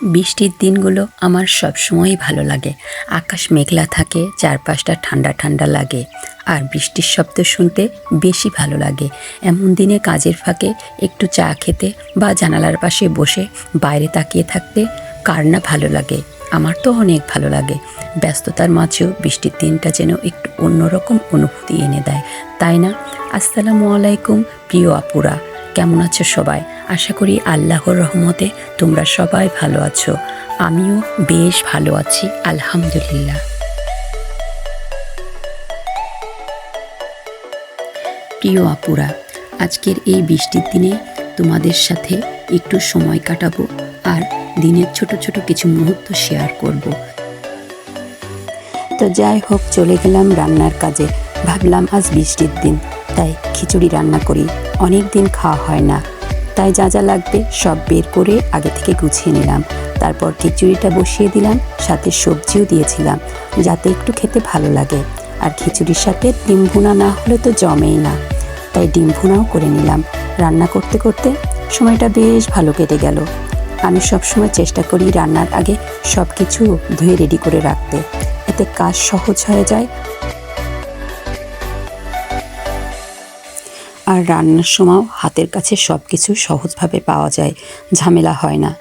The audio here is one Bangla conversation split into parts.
বৃষ্টির দিনগুলো আমার সবসময়ই ভালো লাগে। আকাশ মেঘলা থাকে, চারপাশটা ঠান্ডা ঠান্ডা লাগে, আর বৃষ্টির শব্দ শুনতে বেশি ভালো লাগে। এমন দিনে কাজের ফাঁকে একটু চা খেতে বা জানালার পাশে বসে বাইরে তাকিয়ে থাকতে কার না ভালো লাগে। আমার তো অনেক ভালো লাগে। ব্যস্ততার মাঝেও বৃষ্টির দিনটা যেন একটু অন্যরকম অনুভূতি এনে দেয়, তাই না? আসসালামু আলাইকুম প্রিয় আপুরা, কেমন আছো সবাই? আশা করি আল্লাহর রহমতে তোমরা সবাই ভালো আছো। আমিও বেশ ভালো আছি, আলহামদুলিল্লাহ। প্রিয় আপুরা, আজকের এই বৃষ্টির দিনে তোমাদের সাথে একটু সময় কাটাবো আর দিনের ছোট ছোট কিছু মুহূর্ত শেয়ার করব। তো যাই হোক, চলে গেলাম রান্নার কাজে। ভাবলাম আজ বৃষ্টির দিন, তাই খিচুড়ি রান্না করি। অনেক দিন খাওয়া হয় না, তাই যা যা লাগবে সব বের করে আগে থেকে গুছিয়ে নিলাম। তারপর খিচুড়িটা বসিয়ে দিলাম, সাথে সবজিও দিয়েছিলাম যাতে একটু খেতে ভালো লাগে। আর খিচুড়ির সাথে ডিম ভুনা না হলে তো জমেই না, তাই ডিম ভুনাও করে নিলাম। রান্না করতে করতে সময়টা বেশ ভালো কেটে গেল। আমি সবসময় চেষ্টা করি রান্নার আগে সব কিছু ধুয়ে রেডি করে রাখতে, এতে কাজ সহজ হয়ে যায় আর রান্নার সময় হাতের কাছে সব কিছু সহজভাবে পাওয়া যায়, ঝামেলা হয় না।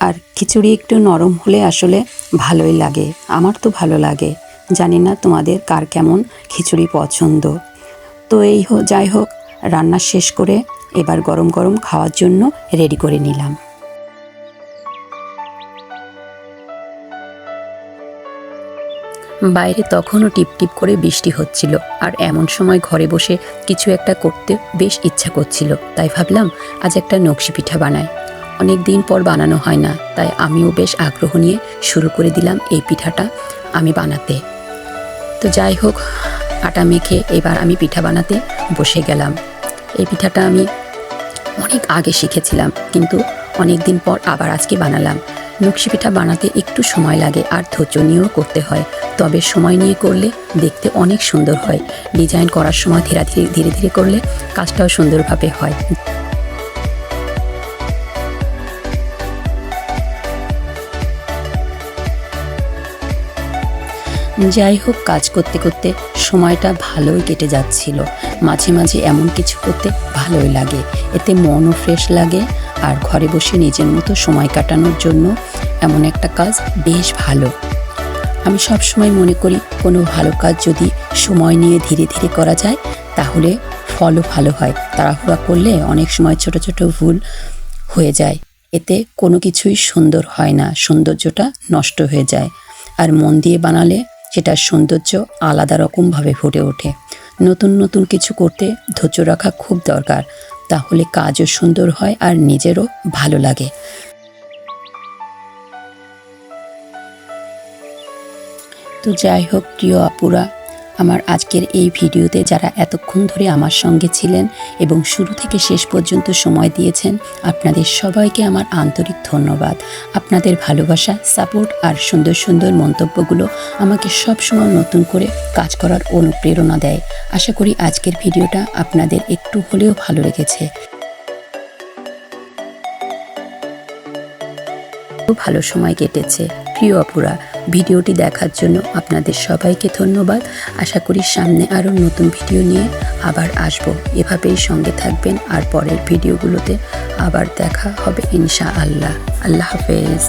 আর খিচুড়ি একটু নরম হলে আসলে ভালোই লাগে, আমার তো ভালো লাগে। জানি না তোমাদের কার কেমন খিচুড়ি পছন্দ। তো যাই হোক, রান্না শেষ করে এবার গরম গরম খাওয়ার জন্য রেডি করে নিলাম। বাইরে তখনও টিপটিপ করে বৃষ্টি হচ্ছিল, আর এমন সময় ঘরে বসে কিছু একটা করতে বেশ ইচ্ছা করছিল। তাই ভাবলাম আজ একটা নকশি পিঠা বানাই। অনেক দিন পর বানানো হয় না, তাই আমিও বেশ আগ্রহ নিয়ে শুরু করে দিলাম এই পিঠাটা আমি বানাতে। তো যাই হোক, আটা মেখে এবার আমি পিঠা বানাতে বসে গেলাম। এই পিঠাটা আমি অনেক আগে শিখেছিলাম, কিন্তু অনেক দিন পর আবার আজকে বানালাম। নকশি পিঠা বানাতে একটু সময় লাগে আর ধৈর্য নিয়েও করতে হয়, তবে সময় নিয়ে করলে দেখতে অনেক সুন্দর হয়। ডিজাইন করার সময় ধীরে ধীরে করলে কাজটাও সুন্দরভাবে হয়। যাই হোক, কাজ করতে করতে সময়টা ভালোই কেটে যাচ্ছিল। মাঝে মাঝে এমন কিছু করতে ভালোই লাগে, এতে মনও ফ্রেশ লাগে। আর ঘরে বসে নিজের মতো সময় কাটানোর জন্য এমন একটা কাজ বেশ ভালো। আমি সব সময় মনে করি কোনো ভালো কাজ যদি সময় নিয়ে ধীরে ধীরে করা যায় তাহলে ফলও ভালো হয়। তাড়াহুড়া করলে অনেক সময় ছোট ছোট ভুল হয়ে যায়, এতে কোনো কিছুই সুন্দর হয় না, সৌন্দর্যটা নষ্ট হয়ে যায়। আর মন দিয়ে বানালে সেটার সৌন্দর্য আলাদা রকমভাবে ফুটে ওঠে। নতুন নতুন কিছু করতে ধৈর্য রাখা খুব দরকার, তাহলে কাজও সুন্দর হয় আর নিজেরও ভালো লাগে। তো যাই হোক প্রিয় আপুরা, আমার আজকের এই ভিডিওতে যারা এতক্ষণ ধরে আমার সঙ্গে ছিলেন এবং শুরু থেকে শেষ পর্যন্ত সময় দিয়েছেন, আপনাদের সবাইকে আমার আন্তরিক ধন্যবাদ। আপনাদের ভালোবাসা, সাপোর্ট আর সুন্দর সুন্দর মন্তব্যগুলো আমাকে সবসময় নতুন করে কাজ করার অনুপ্রেরণা দেয়। আশা করি আজকের ভিডিওটা আপনাদের একটু হলেও ভালো লেগেছে। ভালো সময় কেটেছে। প্রিয় আপুরা, ভিডিওটি দেখার জন্য আপনাদের সবাইকে ধন্যবাদ। আশা করি সামনে আরও নতুন ভিডিও নিয়ে আবার আসব। এভাবেই সঙ্গে থাকবেন, আর পরের ভিডিওগুলোতে আবার দেখা হবে ইনশাআল্লাহ। আল্লাহ হাফেজ।